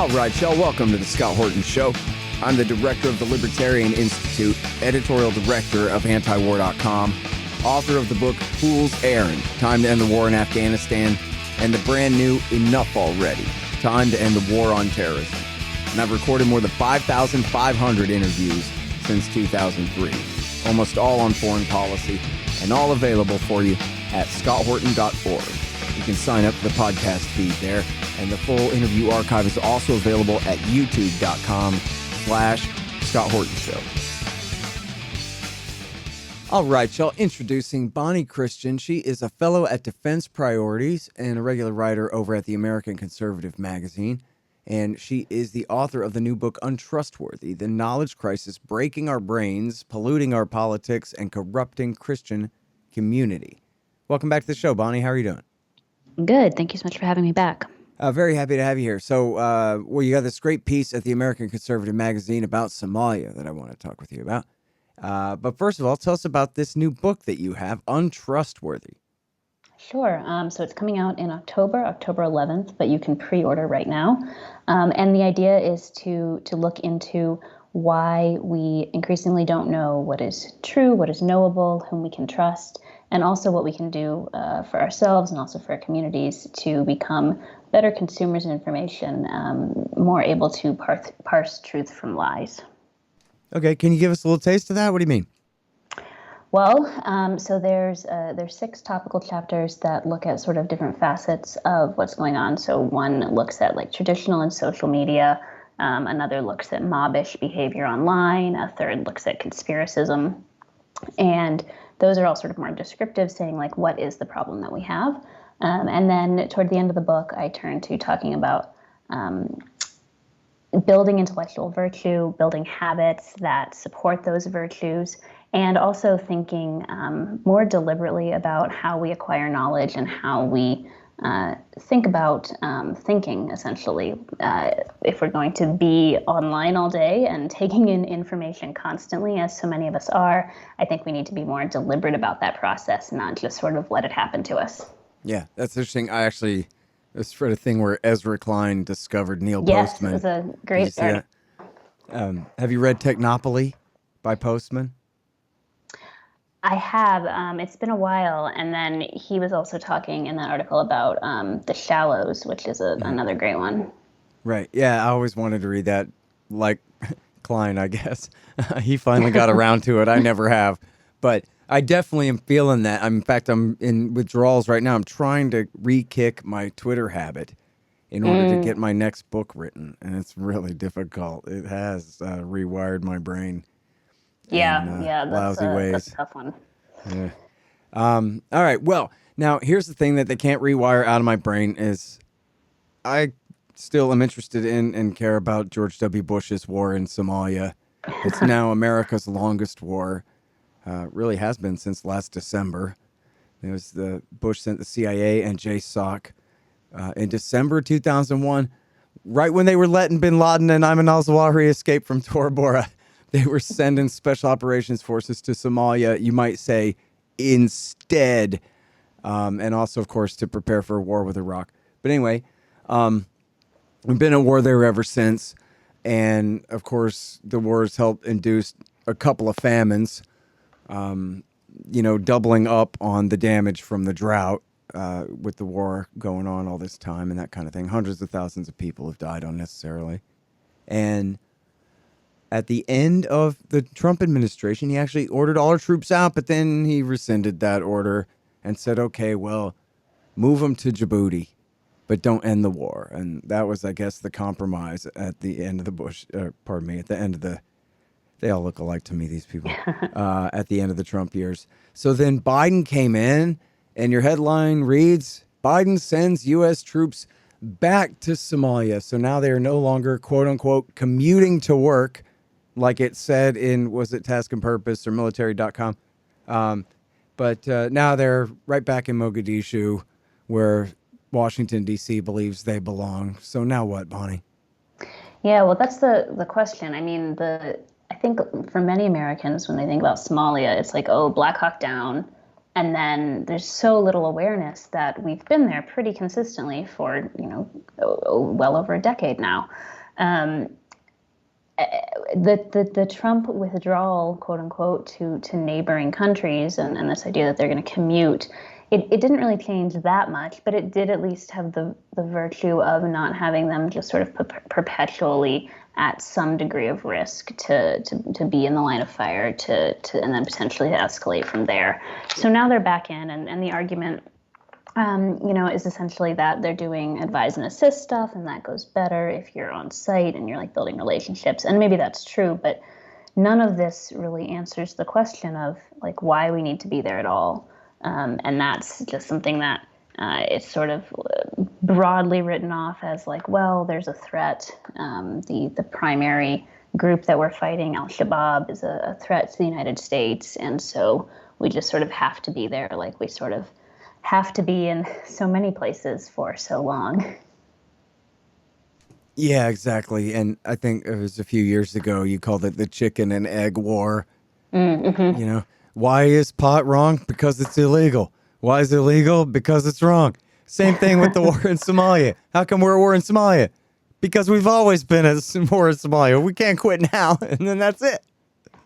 All right, y'all, welcome to the Scott Horton Show. I'm the director of the Libertarian Institute, editorial director of antiwar.com, author of the book Fool's Errand, Time to End the War in Afghanistan, and the brand new Enough Already, Time to End the War on Terrorism. And I've recorded more than 5,500 interviews since 2003, almost all on foreign policy, and all available for you at scotthorton.org. You can sign up for the podcast feed there, and the full interview archive is also available at youtube.com/Scott Horton Show. All right, y'all, introducing Bonnie Kristian. She is a fellow at Defense Priorities and a regular writer over at the American Conservative magazine. And she is the author of the new book, Untrustworthy, The Knowledge Crisis Breaking Our Brains, Polluting Our Politics, and Corrupting Christian Community. Welcome back to the show, Bonnie. How are you doing? Good. Thank you so much for having me back. Very happy to have you here. So, you got this great piece at the American Conservative magazine about Somalia that I want to talk with you about. But first of all, tell us about this new book that you have, Untrustworthy. Sure. So it's coming out in October 11th, but you can pre-order right now. And the idea is to look into why we increasingly don't know what is true, what is knowable, whom we can trust, and also what we can do for ourselves and also for our communities to become better consumers of information, more able to parse truth from lies. Okay, can you give us a little taste of that? What do you mean? Well, so there's 6 topical chapters that look at sort of different facets of what's going on. So one looks at like traditional and social media. Another looks at mobbish behavior online. A third looks at conspiracism. And those are all sort of more descriptive, saying like, what is the problem that we have? And then toward the end of the book, I turn to talking about building intellectual virtue, building habits that support those virtues, and also thinking more deliberately about how we acquire knowledge and how we think about thinking, essentially. If we're going to be online all day and taking in information constantly, as so many of us are, I think we need to be more deliberate about that process, not just sort of let it happen to us. Yeah, that's interesting. I actually just read a thing where Ezra Klein discovered Neil Yes, Postman. it was a great story. Have you read Technopoly by Postman? I have. It's been a while. And then he was also talking in that article about The Shallows, which is another great one. Right. Yeah, I always wanted to read that, like Klein, I guess. He finally got around to it. I never have. But I definitely am feeling that. In fact, I'm in withdrawals right now. I'm trying to re-kick my Twitter habit in order to get my next book written. And it's really difficult. It has rewired my brain. That's a tough one. Yeah. All right. Well, now here's the thing that they can't rewire out of my brain is I still am interested in and care about George W. Bush's war in Somalia. It's now America's longest war. Really has been since last December. It was Bush sent the CIA and JSOC in December 2001, right when they were letting bin Laden and Ayman al-Zawahiri escape from Tora Bora. They were sending special operations forces to Somalia, you might say, instead. And also, of course, to prepare for a war with Iraq. But anyway, we've been at war there ever since. And, of course, the war has helped induce a couple of famines, doubling up on the damage from the drought with the war going on all this time and that kind of thing. Hundreds of thousands of people have died unnecessarily. And at the end of the Trump administration, he actually ordered all our troops out, but then he rescinded that order and said, okay, well, move them to Djibouti, but don't end the war. And that was, I guess, the compromise at the end of the they all look alike to me, these people, at the end of the Trump years. So then Biden came in, and your headline reads, Biden sends U.S. troops back to Somalia. So now they are no longer, quote unquote, commuting to work, like it said in, was it Task and Purpose or military.com? But now they're right back in Mogadishu, where Washington, D.C. believes they belong. So now what, Bonnie? Yeah, well, that's the question. I mean, I think for many Americans, when they think about Somalia, it's like, oh, Black Hawk Down. And then there's so little awareness that we've been there pretty consistently for, well over a decade now. The Trump withdrawal, quote unquote, to neighboring countries and this idea that they're going to commute, it didn't really change that much, but it did at least have the virtue of not having them just sort of perpetually at some degree of risk to be in the line of fire and then potentially to escalate from there. So now they're back in, and the argument is essentially that they're doing advise and assist stuff, and that goes better if you're on site and you're like building relationships. And maybe that's true, but none of this really answers the question of like why we need to be there at all. And that's just something that it's sort of broadly written off as like, well, there's a threat. The primary group that we're fighting, Al-Shabaab, is a threat to the United States, and so we just sort of have to be there, like we sort of have to be in so many places for so long. Yeah, exactly. And I think it was a few years ago you called it the chicken and egg war. Mm-hmm. Why is pot wrong? Because it's illegal. Why is it illegal? Because it's wrong. Same thing with the war in Somalia. How come we're at war in Somalia? Because we've always been at war in Somalia. We can't quit now, and then that's it.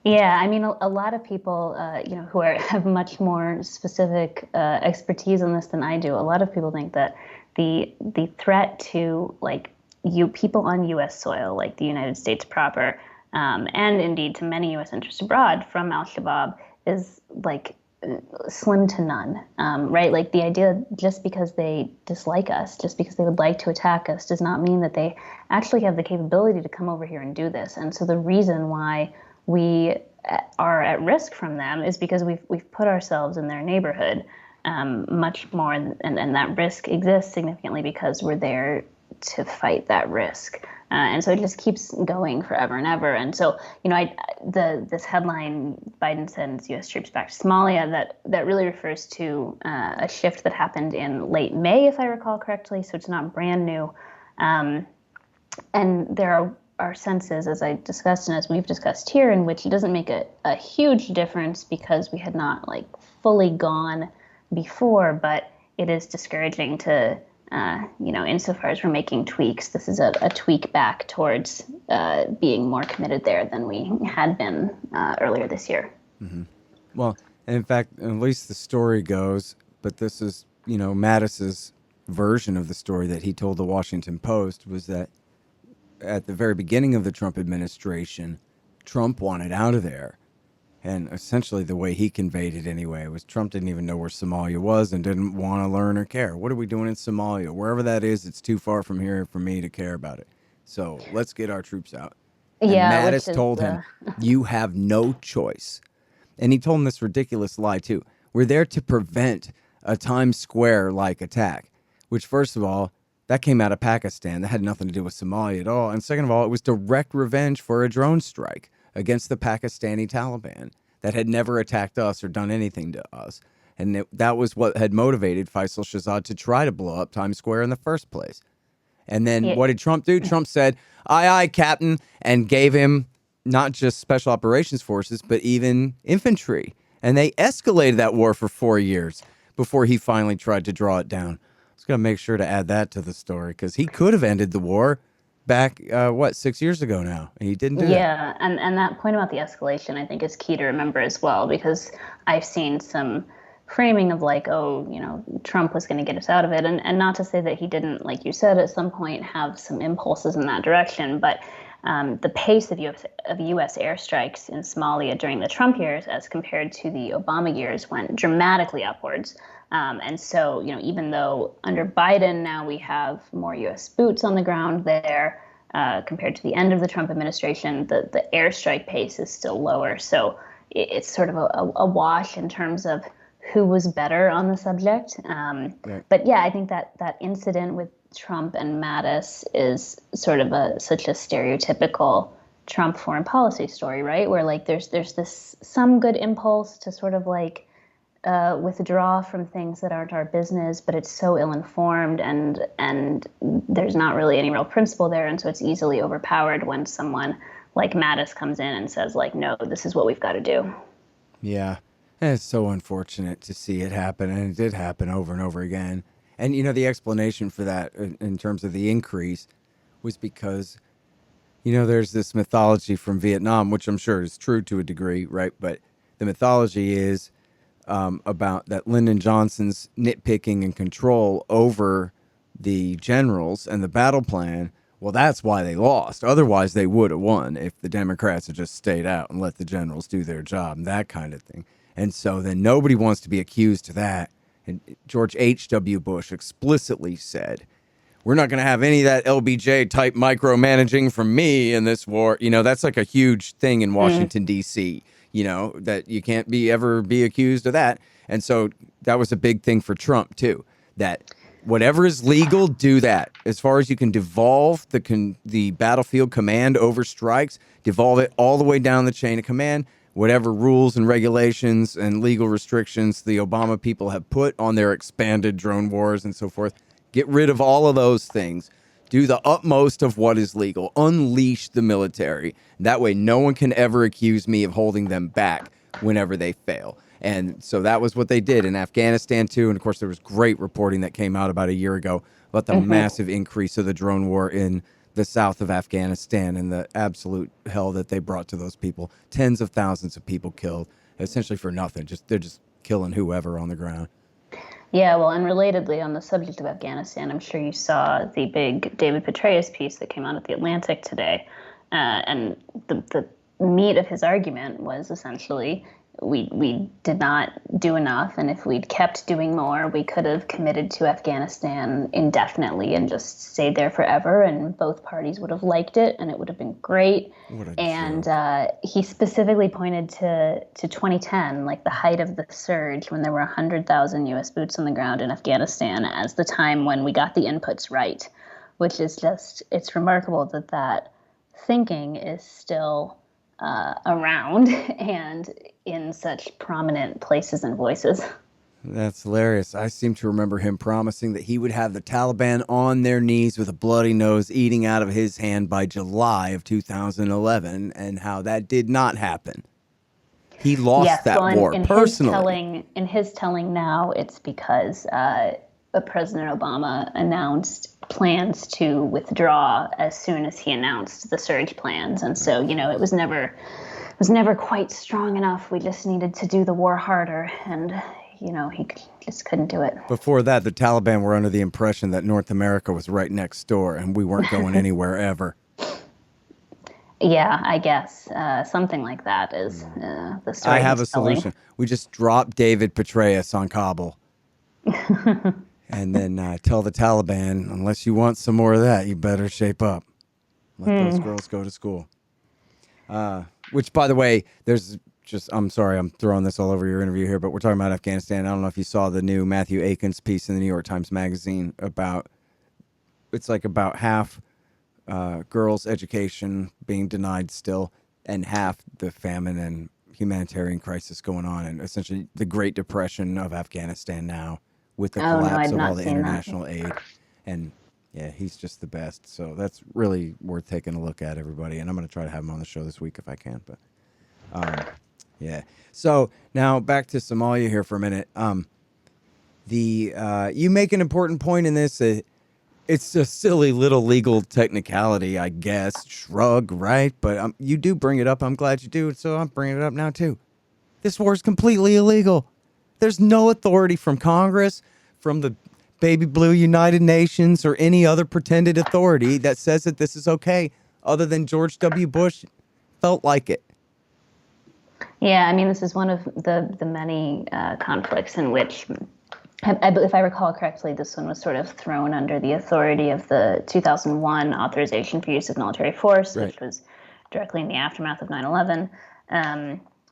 Yeah, I mean, a lot of people, who have much more specific expertise on this than I do. A lot of people think that the threat to like people on U.S. soil, like the United States proper, and indeed to many U.S. interests abroad from Al-Shabaab, is like slim to none, right? Like the idea just because they dislike us, just because they would like to attack us, does not mean that they actually have the capability to come over here and do this. And so the reason why we are at risk from them is because we've put ourselves in their neighborhood much more, and that risk exists significantly because we're there to fight that risk. And so it just keeps going forever and ever. And so, this headline, Biden sends U.S. troops back to Somalia, that really refers to a shift that happened in late May, if I recall correctly. So it's not brand new. And there are senses, as I discussed and as we've discussed here, in which it doesn't make a huge difference because we had not like fully gone before, but it is discouraging to, insofar as we're making tweaks, this is a tweak back towards being more committed there than we had been earlier this year. Mm-hmm. Well, and in fact, at least the story goes, but this is, Mattis's version of the story that he told the Washington Post, was that at the very beginning of the Trump administration, Trump wanted out of there. And essentially the way he conveyed it anyway was Trump didn't even know where Somalia was and didn't want to learn or care. What are we doing in Somalia? Wherever that is, it's too far from here for me to care about it. So let's get our troops out. And Yeah, Mattis told him, you have no choice. And he told him this ridiculous lie, too. We're there to prevent a Times Square-like attack, which, first of all, that came out of Pakistan. That had nothing to do with Somalia at all. And second of all, it was direct revenge for a drone strike against the Pakistani Taliban that had never attacked us or done anything to us. And that was what had motivated Faisal Shahzad to try to blow up Times Square in the first place. And then what did Trump do? Trump said, aye, aye, Captain, and gave him not just special operations forces, but even infantry. And they escalated that war for 4 years before he finally tried to draw it down. I was going to make sure to add that to the story because he could have ended the war back, 6 years ago now. And he didn't do that. Yeah, and that point about the escalation, I think, is key to remember as well, because I've seen some framing of like, Trump was going to get us out of it. And not to say that he didn't, like you said, at some point have some impulses in that direction, but the pace of U.S. airstrikes in Somalia during the Trump years as compared to the Obama years went dramatically upwards. And so, even though under Biden now we have more U.S. boots on the ground there compared to the end of the Trump administration, the airstrike pace is still lower. So it's sort of a wash in terms of who was better on the subject. Right. But yeah, I think that incident with Trump and Mattis is sort of such a stereotypical Trump foreign policy story, right? Where like there's this some good impulse to sort of like withdraw from things that aren't our business, but it's so ill-informed and there's not really any real principle there, and so it's easily overpowered when someone like Mattis comes in and says like, no, this is what we've got to do. Yeah, and it's so unfortunate to see it happen, and it did happen over and over again. And the explanation for that in terms of the increase was because There's this mythology from Vietnam, which I'm sure is true to a degree, right? But the mythology is about that Lyndon Johnson's nitpicking and control over the generals and the battle plan. Well, that's why they lost. Otherwise, they would have won if the Democrats had just stayed out and let the generals do their job and that kind of thing. And so then nobody wants to be accused of that. And George H.W. Bush explicitly said, we're not going to have any of that LBJ type micromanaging from me in this war. That's like a huge thing in Washington, D.C., that you can't ever be accused of that. And so that was a big thing for Trump, too, that whatever is legal, do that. As far as you can devolve the battlefield command over strikes, devolve it all the way down the chain of command. Whatever rules and regulations and legal restrictions the Obama people have put on their expanded drone wars and so forth, get rid of all of those things. Do the utmost of what is legal. Unleash the military. That way no one can ever accuse me of holding them back whenever they fail. And so that was what they did in Afghanistan, too. And, of course, there was great reporting that came out about a year ago about the massive increase of the drone war in the south of Afghanistan and the absolute hell that they brought to those people. Tens of thousands of people killed, essentially for nothing. They're just killing whoever on the ground. Yeah, well, and relatedly on the subject of Afghanistan, I'm sure you saw the big David Petraeus piece that came out at The Atlantic today. And the meat of his argument was essentially we did not do enough, and if we'd kept doing more, we could have committed to Afghanistan indefinitely and just stayed there forever, and both parties would have liked it, and it would have been great. And he specifically pointed to 2010, like the height of the surge, when there were 100,000 U.S. boots on the ground in Afghanistan, as the time when we got the inputs right, which is it's remarkable that thinking is still around and in such prominent places and voices. That's hilarious. I seem to remember him promising that he would have the Taliban on their knees with a bloody nose eating out of his hand by July of 2011, and how that did not happen. He lost war personally. In his telling now, it's because President Obama announced plans to withdraw as soon as he announced the surge plans. And so, it was never quite strong enough. We just needed to do the war harder. And, he just couldn't do it. Before that, the Taliban were under the impression that North America was right next door and we weren't going anywhere ever. Yeah, I guess something like that is the story. I have a solution. We just drop David Petraeus on Kabul. And then tell the Taliban, unless you want some more of that, you better shape up. Let those girls go to school. Which, by the way, I'm sorry, I'm throwing this all over your interview here, but we're talking about Afghanistan. I don't know if you saw the new Matthew Aikens piece in the New York Times Magazine about half girls' education being denied still, and half the famine and humanitarian crisis going on, and essentially the Great Depression of Afghanistan now, with the collapse of all the international aid. And yeah, he's just the best. So that's really worth taking a look at, everybody. And I'm going to try to have him on the show this week if I can. But yeah. So now back to Somalia here for a minute. You make an important point in this. It's a silly little legal technicality, I guess. Shrug, right? But you do bring it up. I'm glad you do. So I'm bringing it up now, too. This war is completely illegal. There's no authority from Congress, from the Baby Blue United Nations, or any other pretended authority that says that this is okay, other than George W. Bush felt like it. Yeah, I mean, this is one of the many conflicts in which, if I recall correctly, this one was sort of thrown under the authority of the 2001 Authorization for Use of Military Force, right, which was directly in the aftermath of 9/11.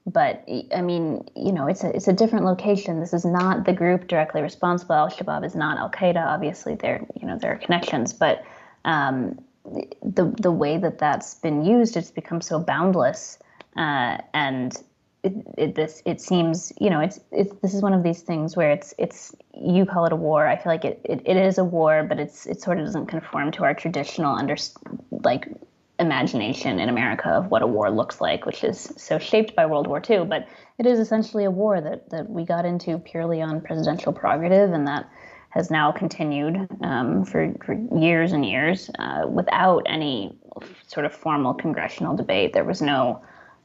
But I mean, it's a different location. This is not the group directly responsible. Al-Shabaab is not Al-Qaeda. Obviously, there are connections, but the way that that's been used, it's become so boundless, and it seems, this is one of these things where it's you call it a war. I feel like it is a war, but it sort of doesn't conform to our traditional imagination in America of what a war looks like, which is so shaped by World War II. But it is essentially a war that we got into purely on presidential prerogative, and that has now continued for years and years without any sort of formal congressional debate. There was none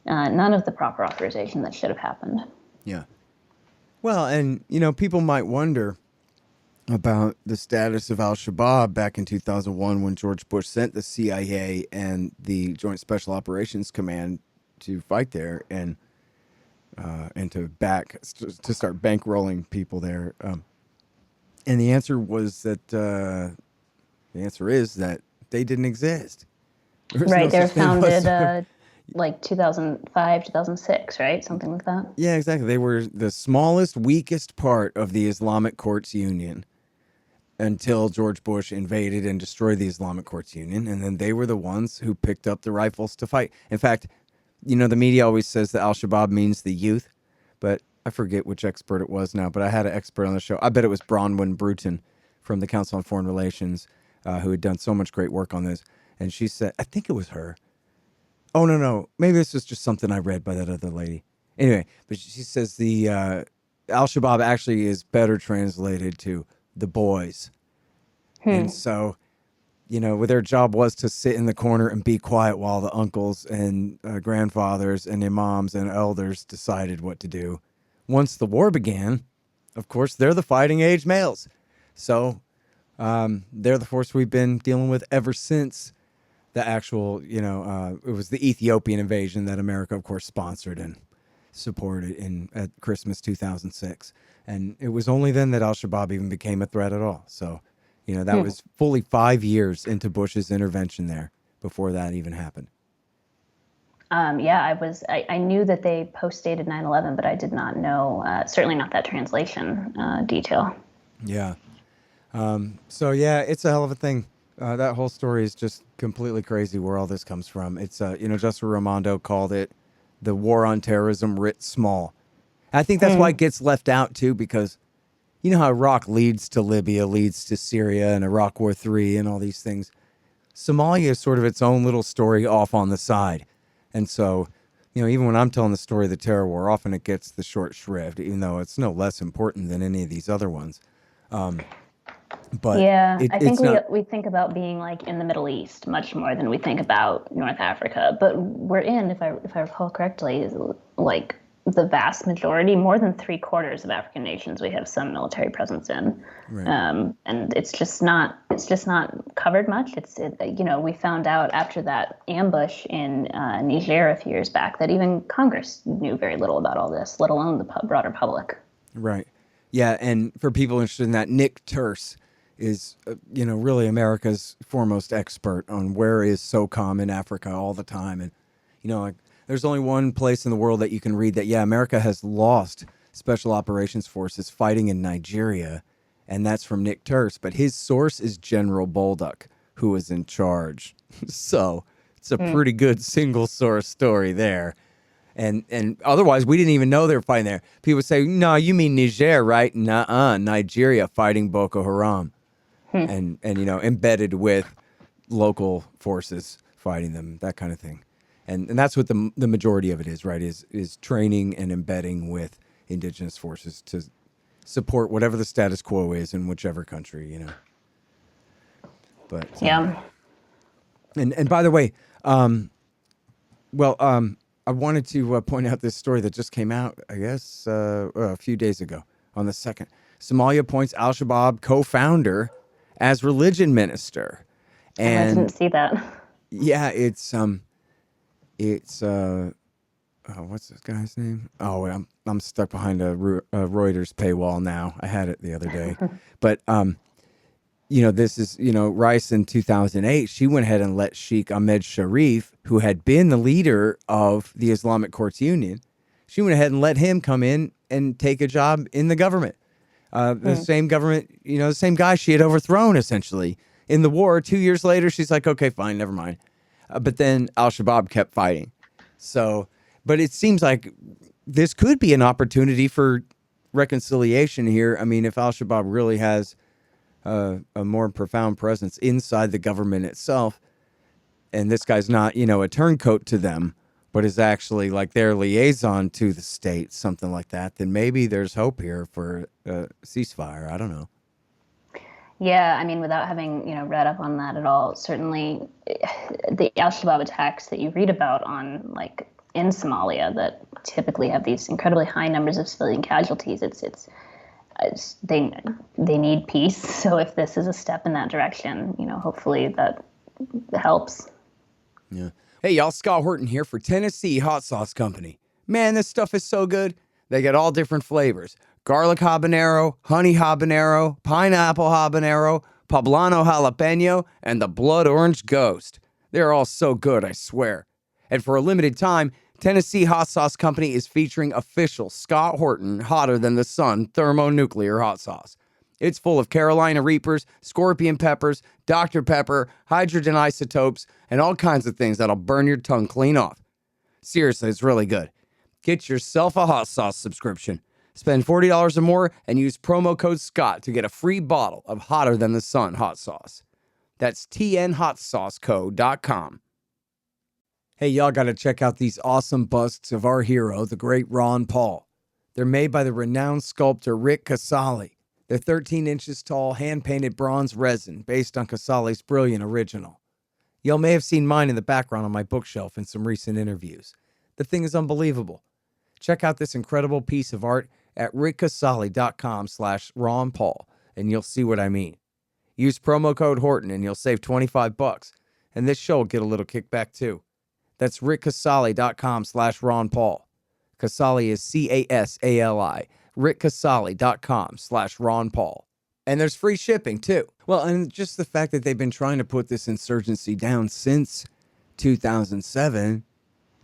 of the proper authorization that should have happened. Yeah. Well, and, people might wonder about the status of al-Shabaab back in 2001 when George Bush sent the CIA and the Joint Special Operations Command to fight there and to start bankrolling people there. And the answer was that the answer is that they didn't exist. Right, they were founded like 2005, 2006, right? Something like that. Yeah, exactly. They were the smallest, weakest part of the Islamic Courts Union until George Bush invaded and destroyed the Islamic Courts Union. And then they were the ones who picked up the rifles to fight. In fact, the media always says that al-Shabaab means the youth, but I forget which expert it was now, but I had an expert on the show. I bet it was Bronwyn Bruton from the Council on Foreign Relations, who had done so much great work on this. And she said, I think it was her. Oh, no. Maybe this was just something I read by that other lady. Anyway, but she says the al-Shabaab actually is better translated to the boys. And so, their job was to sit in the corner and be quiet while the uncles and grandfathers and imams and elders decided what to do. Once the war began, of course, they're the fighting age males. So they're the force we've been dealing with ever since the actual, it was the Ethiopian invasion that America, of course, sponsored and supported at Christmas 2006. And it was only then that al-Shabaab even became a threat at all. So, that was fully 5 years into Bush's intervention there before that even happened. I knew that they post-dated 9/11, but I did not know, certainly not that translation detail. Yeah. So, it's a hell of a thing. That whole story is just completely crazy where all this comes from. It's, Justin Raimondo called it the war on terrorism writ small. I think that's why it gets left out, too, because you know how Iraq leads to Libya, leads to Syria and Iraq War III and all these things. Somalia is sort of its own little story off on the side. And so, even when I'm telling the story of the terror war, often it gets the short shrift, even though it's no less important than any of these other ones. But I think we think about being like in the Middle East much more than we think about North Africa. But we're in, if I recall correctly, like the vast majority, more than 3/4 of African nations, we have some military presence in, right. And it's just not covered much. We found out after that ambush in Niger a few years back that even Congress knew very little about all this, let alone the broader public. Right. Yeah, and for people interested in that, Nick Turse is, really America's foremost expert on where is SOCOM in Africa all the time. And, there's only one place in the world that you can read that, America has lost special operations forces fighting in Nigeria, and that's from Nick Turse. But his source is General Bolduc, who was in charge. So it's a pretty good single source story there. And otherwise, we didn't even know they were fighting there. People say, no, you mean Niger, right? Nuh-uh, Nigeria fighting Boko Haram. And embedded with local forces fighting them, that kind of thing. And that's what the majority of it is, right, is training and embedding with indigenous forces to support whatever the status quo is in whichever country, But And by the way, I wanted to point out this story that just came out, I guess, a few days ago on the 2nd. Somalia appoints al-Shabaab co-founder as religion minister. And I didn't see that. Yeah, it's what's this guy's name? Oh, I'm stuck behind a Reuters paywall now. I had it the other day. But this is, Rice in 2008, she went ahead and let Sheikh Ahmed Sharif, who had been the leader of the Islamic Courts Union, she went ahead and let him come in and take a job in the government. The same government, the same guy she had overthrown, essentially, in the war. 2 years later, she's like, okay, fine, never mind. But then al-Shabaab kept fighting. So, but it seems like this could be an opportunity for reconciliation here. I mean, if al-Shabaab really has a more profound presence inside the government itself, and this guy's not, a turncoat to them, but is actually like their liaison to the state, something like that, then maybe there's hope here for a ceasefire. I don't know. Yeah, I mean, without having, read up on that at all, certainly the Al-Shabaab attacks that you read about on like in Somalia that typically have these incredibly high numbers of civilian casualties, it's they need peace. So if this is a step in that direction, hopefully that helps. Yeah. Hey, y'all, Scott Horton here for Tennessee Hot Sauce Company. Man, this stuff is so good. They get all different flavors. Garlic habanero, honey habanero, pineapple habanero, poblano jalapeno, and the blood orange ghost. They're all so good, I swear. And for a limited time, Tennessee Hot Sauce Company is featuring official Scott Horton Hotter Than the Sun thermonuclear hot sauce. It's full of Carolina Reapers, scorpion peppers, Dr. Pepper, hydrogen isotopes, and all kinds of things that'll burn your tongue clean off. Seriously, it's really good. Get yourself a hot sauce subscription. Spend $40 or more and use promo code SCOTT to get a free bottle of Hotter Than the Sun hot sauce. That's tnhotsauceco.com. Hey, y'all got to check out these awesome busts of our hero, the great Ron Paul. They're made by the renowned sculptor Rick Casali. They're 13 inches tall, hand-painted bronze resin based on Casali's brilliant original. Y'all may have seen mine in the background on my bookshelf in some recent interviews. The thing is unbelievable. Check out this incredible piece of art at rickcasali.com/Ron Paul, and you'll see what I mean. Use promo code Horton and you'll save $25, and this show will get a little kickback too. That's rickcasali.com/Ron Paul. Casali is Casali. rickcasali.com/Ron Paul. And there's free shipping too. Well, and just the fact that they've been trying to put this insurgency down since 2007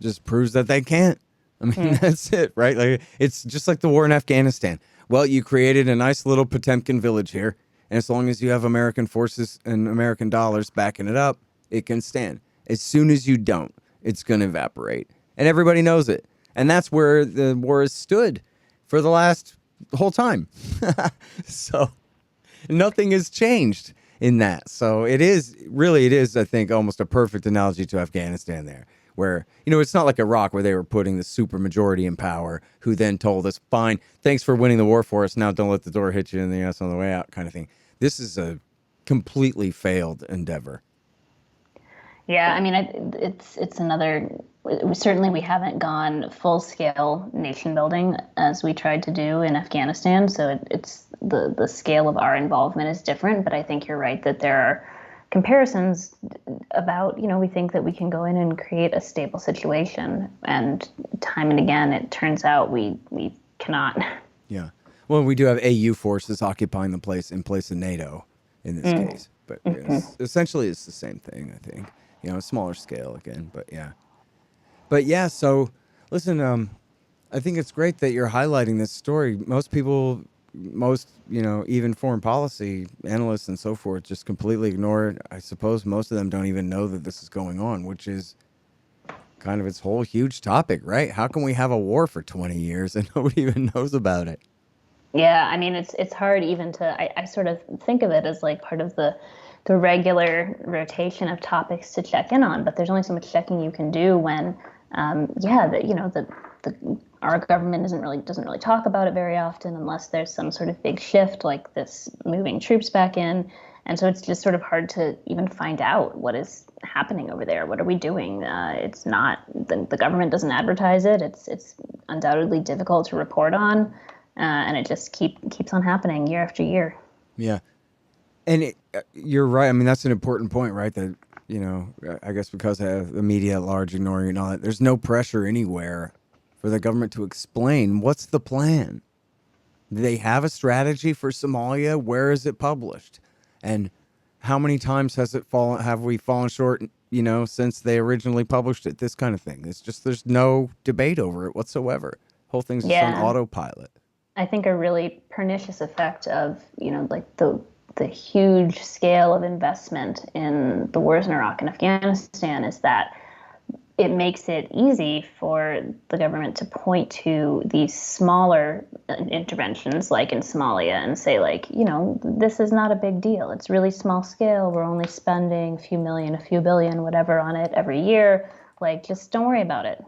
just proves that they can't. I mean, that's it, right? Like, it's just like the war in Afghanistan. Well, you created a nice little Potemkin village here, and as long as you have American forces and American dollars backing it up, it can stand. As soon as you don't, it's going to evaporate. And everybody knows it. And that's where the war has stood for the whole time. So nothing has changed in that. So it is, I think, almost a perfect analogy to Afghanistan there, where, it's not like Iraq where they were putting the super majority in power who then told us, fine, thanks for winning the war for us. Now don't let the door hit you in the ass on the way out kind of thing. This is a completely failed endeavor. Yeah, I mean, it's another. Certainly, we haven't gone full scale nation building as we tried to do in Afghanistan. So it's the scale of our involvement is different. But I think you're right that there are comparisons about, we think that we can go in and create a stable situation, and time and again, it turns out we cannot. Yeah. Well, we do have AU forces occupying the place in place of NATO in this case, but essentially it's the same thing, I think. A smaller scale again, but yeah. So listen, I think it's great that you're highlighting this story. Most people, even foreign policy analysts and so forth, just completely ignore it. I suppose most of them don't even know that this is going on, which is kind of its whole huge topic, right? How can we have a war for 20 years and nobody even knows about it? Yeah, I mean, it's hard even to, I sort of think of it as like part of the regular rotation of topics to check in on, but there's only so much checking you can do when, our government doesn't really talk about it very often unless there's some sort of big shift like this moving troops back in. And so it's just sort of hard to even find out what is happening over there. What are we doing? It's not, the government doesn't advertise it. It's undoubtedly difficult to report on. And it just keeps on happening year after year. Yeah. And you're right. I mean, that's an important point, right? That, I guess because of the media at large ignoring it and all that, there's no pressure anywhere for the government to explain what's the plan. Do they have a strategy for Somalia? Where is it published? And how many times have we fallen short, since they originally published it? This kind of thing. It's just, there's no debate over it whatsoever. Whole thing's just on autopilot. I think a really pernicious effect of, like the huge scale of investment in the wars in Iraq and Afghanistan is that it makes it easy for the government to point to these smaller interventions like in Somalia and say, like, this is not a big deal. It's really small scale. We're only spending a few million, a few billion, whatever on it every year. Like, just don't worry about it.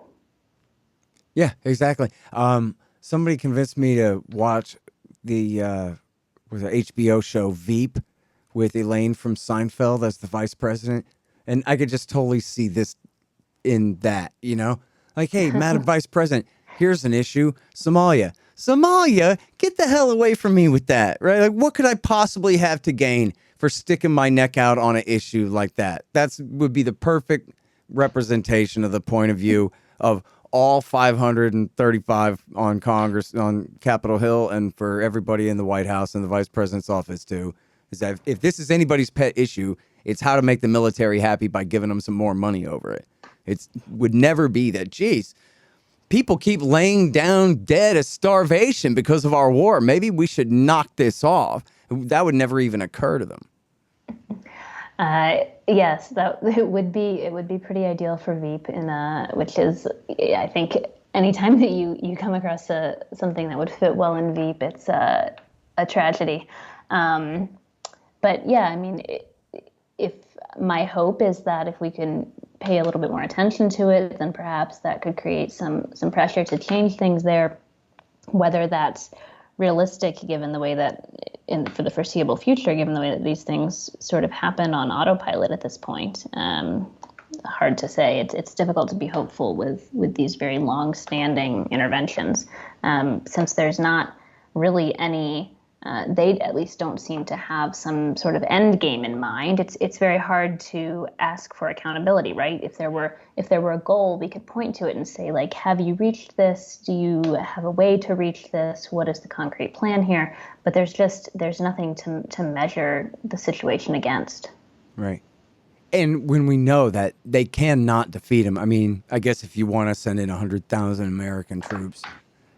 Yeah, exactly. Somebody convinced me to watch the HBO show Veep, with Elaine from Seinfeld as the vice president. And I could just totally see this in that, Like, hey, Madam Vice President, here's an issue. Somalia. Somalia? Get the hell away from me with that, right? Like, what could I possibly have to gain for sticking my neck out on an issue like that? That would be the perfect representation of the point of view of all 535 on Congress, on Capitol Hill, and for everybody in the White House and the Vice President's office, too, is that if this is anybody's pet issue, it's how to make the military happy by giving them some more money over it. It would never be that, geez, people keep laying down dead of starvation because of our war. Maybe we should knock this off. That would never even occur to them. Yes, it would be pretty ideal for Veep, which is, I think, anytime that you come across something that would fit well in Veep, it's a tragedy. But yeah, I mean, if my hope is that if we can pay a little bit more attention to it, then perhaps that could create some pressure to change things there. Whether that's realistic, given the way that, for the foreseeable future, given the way that these things sort of happen on autopilot at this point, hard to say. It's difficult to be hopeful with these very long-standing interventions, since there's not really any. They at least don't seem to have some sort of end game in mind. It's very hard to ask for accountability, right? If there were a goal, we could point to it and say, like, have you reached this? Do you have a way to reach this? What is the concrete plan here? But there's nothing to measure the situation against. Right. And when we know that they cannot defeat them, I mean, I guess if you want to send in 100,000 American troops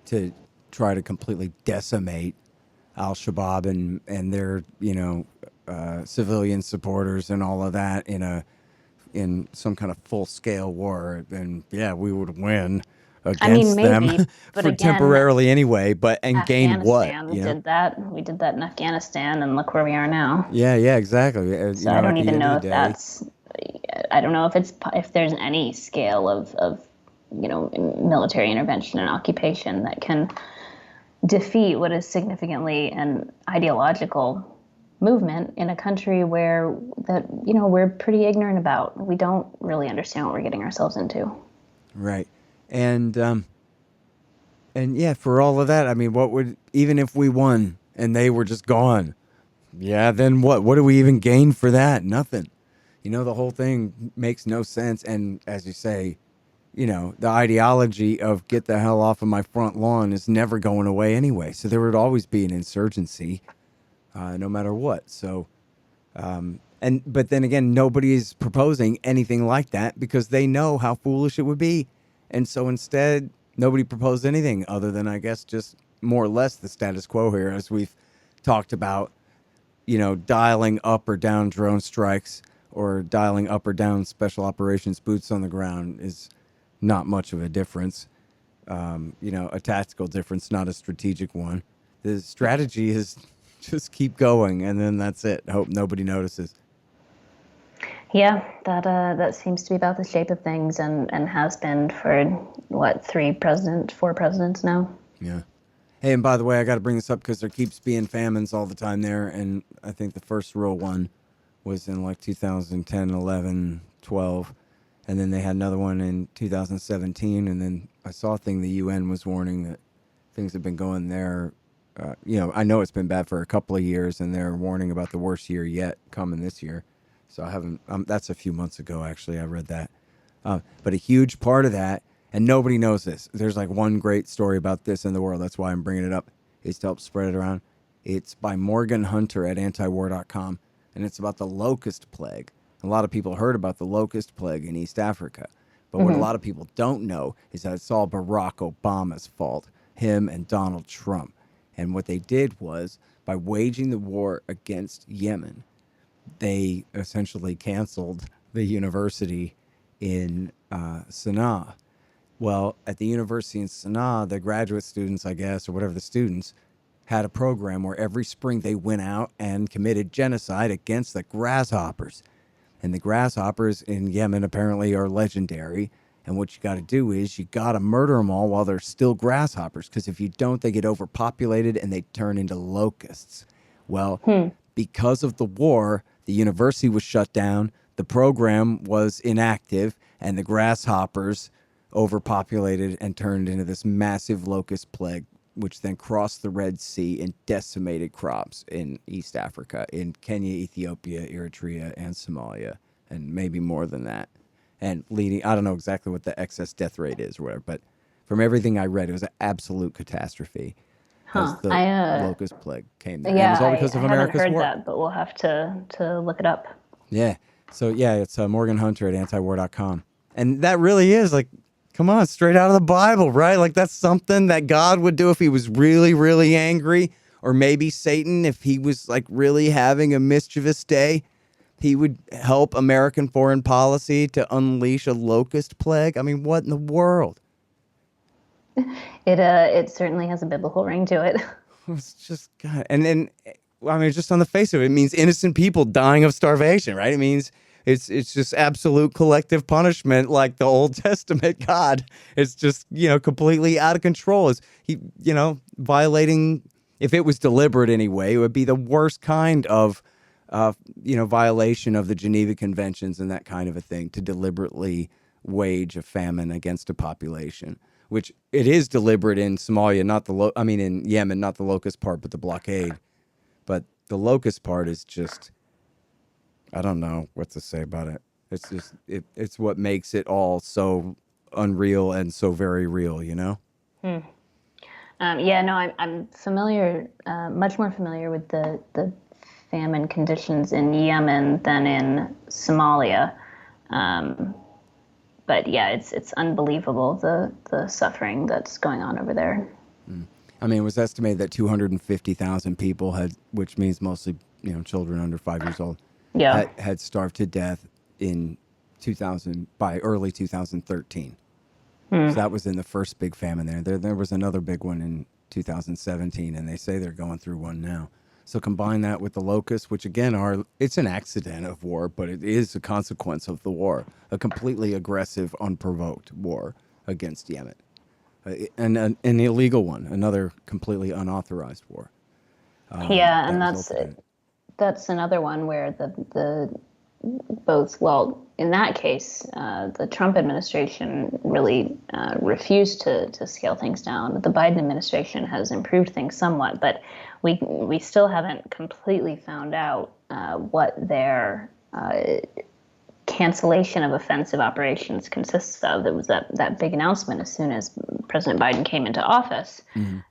to try to completely decimate Al-Shabaab and their civilian supporters and all of that in some kind of full scale war, then yeah, we would win against them but for again, temporarily anyway. But gain what? Did that. We did that in Afghanistan, and look where we are now. Yeah, exactly. So I don't even know if that's. I don't know if there's any scale of military intervention and occupation that can defeat what is significantly an ideological movement in a country where we're pretty ignorant about. We don't really understand what we're getting ourselves into. Right. And yeah, for all of that, I mean, even if we won and they were just gone, yeah, then what? What do we even gain for that? Nothing. The whole thing makes no sense. And as you say, the ideology of get the hell off of my front lawn is never going away anyway. So there would always be an insurgency, no matter what. So, but then again, nobody is proposing anything like that because they know how foolish it would be. And so instead, nobody proposed anything other than, I guess, just more or less the status quo here, as we've talked about, dialing up or down drone strikes or dialing up or down special operations boots on the ground is not much of a difference. A tactical difference, not a strategic one. The strategy is just keep going, and then that's it. Hope nobody notices. Yeah, that seems to be about the shape of things, and has been for, 4 presidents now? Yeah. Hey, and by the way, I got to bring this up because there keeps being famines all the time there, and I think the first real one was in 2010, 11, 12. And then they had another one in 2017. And then I saw a thing the UN was warning that things have been going there. I know it's been bad for a couple of years, and they're warning about the worst year yet coming this year. So I haven't, that's a few months ago, actually, I read that. But a huge part of that, and nobody knows this, there's one great story about this in the world. That's why I'm bringing it up, is to help spread it around. It's by Morgan Hunter at antiwar.com, and it's about the Locust Plague. A lot of people heard about the Locust Plague in East Africa. But what a lot of people don't know is that it's all Barack Obama's fault, him and Donald Trump. And what they did was, by waging the war against Yemen, they essentially canceled the university in Sana'a. Well, at the university in Sana'a, the graduate students, I guess, or whatever the students, had a program where every spring they went out and committed genocide against the grasshoppers. And the grasshoppers in Yemen apparently are legendary. And what you got to do is you got to murder them all while they're still grasshoppers. Because if you don't, they get overpopulated and they turn into locusts. Well, because of the war, the university was shut down, the program was inactive, and the grasshoppers overpopulated and turned into this massive locust plague, which then crossed the Red Sea and decimated crops in East Africa, in Kenya, Ethiopia, Eritrea, and Somalia, and maybe more than that. And leading, I don't know exactly what the excess death rate is or whatever, but from everything I read, it was an absolute catastrophe as Huh. the locust plague came there. And it Yeah, was all because I of haven't America's heard war. that, but we'll have to look it up. Yeah. So, yeah, it's Morgan Hunter at antiwar.com. And that really is like, come on, straight out of the Bible, right? Like that's something that God would do if he was really, really angry, or maybe Satan, if he was like really having a mischievous day, he would help American foreign policy to unleash a locust plague. I mean, what in the world? It certainly has a biblical ring to it. It's just God. And then, I mean, just on the face of it, it means innocent people dying of starvation, right? It means it's just absolute collective punishment, like the Old Testament God. It's just, completely out of control. Is he, violating, if it was deliberate anyway, it would be the worst kind of, violation of the Geneva Conventions and that kind of a thing, to deliberately wage a famine against a population, which it is deliberate in Somalia, in Yemen, not the locust part, but the blockade. But the locust part is just, I don't know what to say about it. It's just, it's what makes it all so unreal and so very real, Yeah, no, I'm familiar, much more familiar with the famine conditions in Yemen than in Somalia. But yeah, it's unbelievable, the suffering that's going on over there. I mean, it was estimated that 250,000 people which means mostly, children under 5 years old, Yeah. had starved to death by early 2013. So that was in the first big famine there. There was another big one in 2017, and they say they're going through one now. So combine that with the locusts, which again it's an accident of war, but it is a consequence of the war, a completely aggressive, unprovoked war against Yemen. An illegal one, another completely unauthorized war. Yeah, and that's another one where in that case, the Trump administration really refused to scale things down. The Biden administration has improved things somewhat, but we still haven't completely found out what their cancellation of offensive operations consists of. There was that big announcement as soon as President Biden came into office.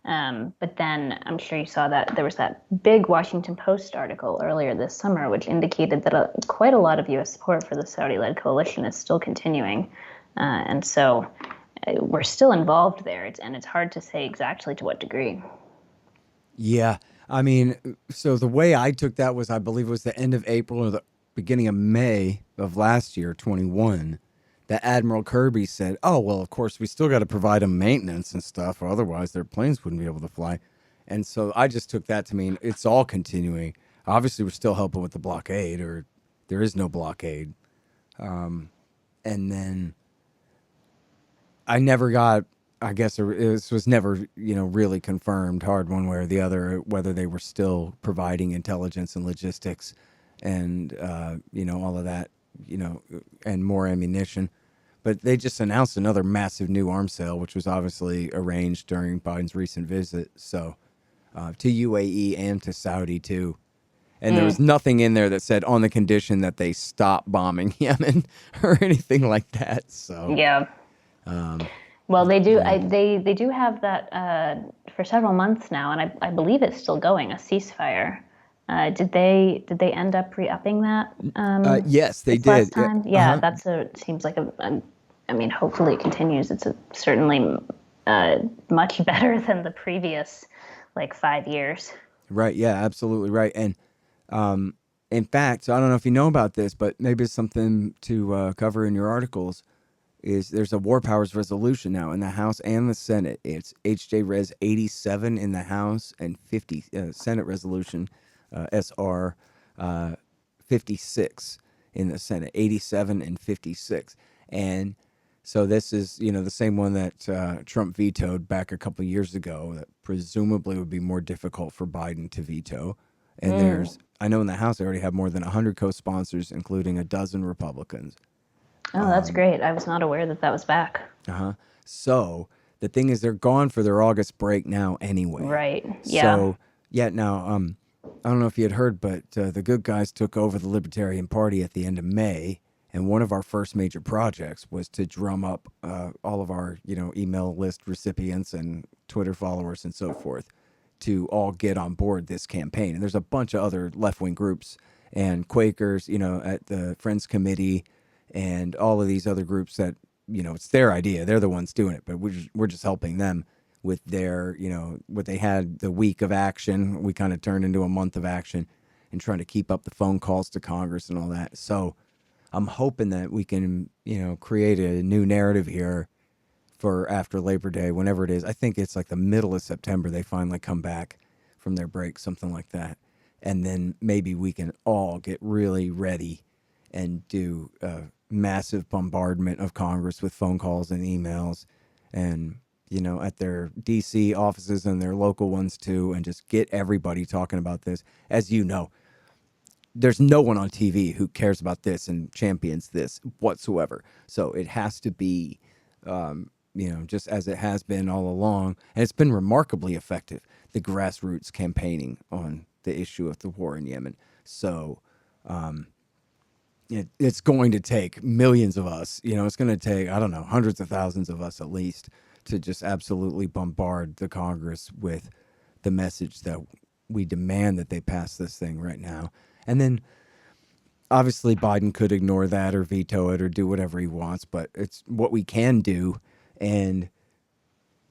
But then I'm sure you saw that there was that big Washington Post article earlier this summer, which indicated that quite a lot of U.S. support for the Saudi-led coalition is still continuing. And so we're still involved there. And it's hard to say exactly to what degree. Yeah. I mean, so the way I took that was, I believe it was the end of April or the beginning of May of last year, 21, that Admiral Kirby said, oh, well, of course, we still got to provide them maintenance and stuff, or otherwise their planes wouldn't be able to fly. And so I just took that to mean it's all continuing. Obviously, we're still helping with the blockade, or there is no blockade. And then I never got, I guess it was never, really confirmed hard one way or the other, whether they were still providing intelligence and logistics and, all of that, and more ammunition. But they just announced another massive new arms sale, which was obviously arranged during Biden's recent visit. So to UAE and to Saudi, too. And there was nothing in there that said on the condition that they stop bombing Yemen or anything like that. So yeah. Well, they do. They do have that for several months now, and I believe it's still going, a ceasefire. Did they end up re-upping that? Yes, they did. Last time? Yeah, Uh-huh. seems like I mean, hopefully it continues. It's certainly much better than the previous 5 years. Right. Yeah, absolutely right. And in fact, so I don't know if you know about this, but maybe it's something to cover in your articles. There's a War Powers resolution now in the House and the Senate. It's HJ Res 87 in the House and 50 Senate resolution SR 56 in the Senate, 87 and 56. And so this is, the same one that Trump vetoed back a couple of years ago that presumably would be more difficult for Biden to veto. And I know in the House they already have more than 100 co-sponsors, including a dozen Republicans. Oh, that's great. I was not aware that that was back. So the thing is, they're gone for their August break now anyway. Right. Yeah. So, now, I don't know if you had heard, but the good guys took over the Libertarian Party at the end of May. And one of our first major projects was to drum up all of our, email list recipients and Twitter followers and so forth to all get on board this campaign. And there's a bunch of other left-wing groups and Quakers, at the Friends Committee and all of these other groups that, it's their idea. They're the ones doing it, but we're just helping them with their, what they had the week of action. We kind of turned into a month of action and trying to keep up the phone calls to Congress and all that. So I'm hoping that we can, create a new narrative here for after Labor Day, whenever it is. I think it's like the middle of September they finally come back from their break, something like that. And then maybe we can all get really ready and do a massive bombardment of Congress with phone calls and emails and, at their D.C. offices and their local ones too, and just get everybody talking about this. As you know, there's no one on TV who cares about this and champions this whatsoever. So it has to be, just as it has been all along. And it's been remarkably effective, the grassroots campaigning on the issue of the war in Yemen. So it's going to take millions of us. It's going to take, I don't know, hundreds of thousands of us at least to just absolutely bombard the Congress with the message that we demand that they pass this thing right now. And then obviously Biden could ignore that or veto it or do whatever he wants, but it's what we can do. And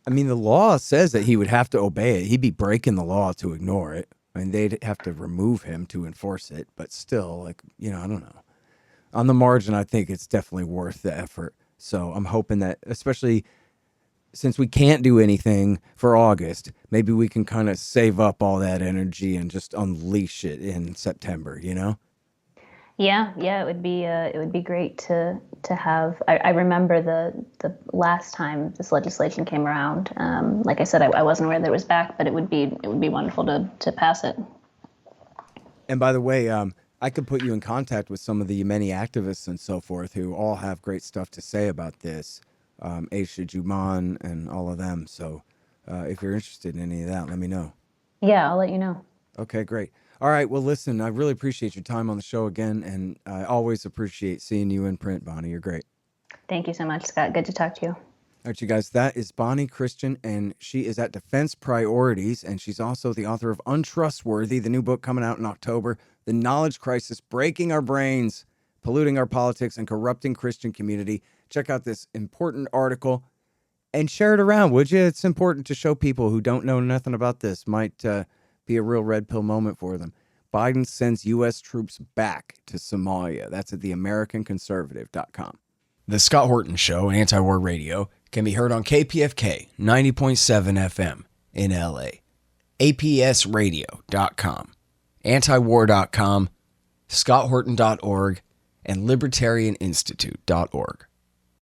I mean, the law says that he would have to obey it. He'd be breaking the law to ignore it. I mean, they'd have to remove him to enforce it, but still, I don't know. On the margin, I think it's definitely worth the effort. So I'm hoping that, especially since we can't do anything for August, maybe we can kind of save up all that energy and just unleash it in September, Yeah, it would be great to have. I remember the last time this legislation came around. Like I said, I wasn't aware that it was back, but it would be wonderful to pass it. And by the way, I could put you in contact with some of the Yemeni activists and so forth who all have great stuff to say about this. Aisha Juman and all of them. So if you're interested in any of that, let me know. Yeah, I'll let you know. Okay, great. All right. Well, listen, I really appreciate your time on the show again, and I always appreciate seeing you in print, Bonnie. You're great. Thank you so much, Scott. Good to talk to you. All right, you guys, that is Bonnie Kristian, and she is at Defense Priorities, and she's also the author of Untrustworthy, the new book coming out in October, The Knowledge Crisis, Breaking Our Brains, Polluting Our Politics, and Corrupting Christian Community. Check out this important article and share it around, would you? It's important to show people who don't know nothing about this. Might be a real red pill moment for them. Biden sends U.S. troops back to Somalia. That's at theamericanconservative.com. The Scott Horton Show, Anti-War Radio, can be heard on KPFK 90.7 FM in L.A., APSradio.com, antiwar.com, scotthorton.org, and libertarianinstitute.org.